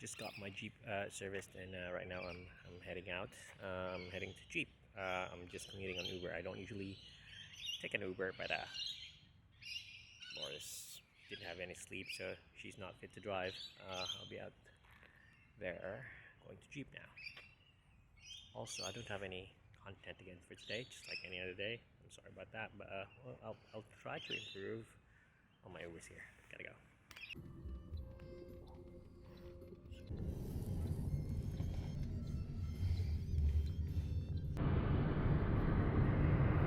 just got my Jeep serviced, and right now I'm heading out. Heading to Jeep. I'm just commuting on Uber. I don't usually take an Uber, but Morris didn't have any sleep, so she's not fit to drive. I'll be out there going to Jeep now. Also, I don't have any content again for today, just like any other day. I'm sorry about that, but well, I'll try to improve on my Ubers here. Gotta go.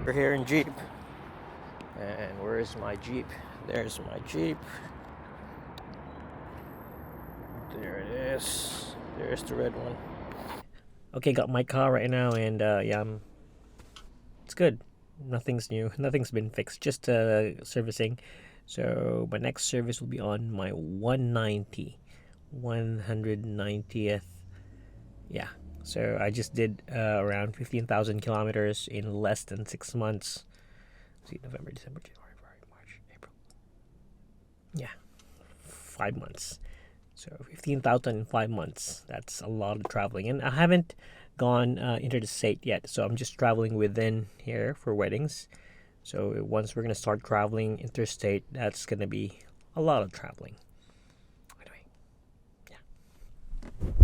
We're here in Jeep, and where is my Jeep? There's my Jeep. There it is. There's the red one. Okay, got my car right now, and yeah, it's good. Nothing's new. Nothing's been fixed. Just servicing. So my next service will be on my 190th. Yeah. So I just did around 15,000 kilometers in less than 6 months. Let's see, November, December, January, February, March, April. Yeah, 5 months. So 15,000 in 5 months. That's a lot of traveling, and I haven't gone interstate yet. So I'm just traveling within here for weddings. So once we're gonna start traveling interstate, that's gonna be a lot of traveling.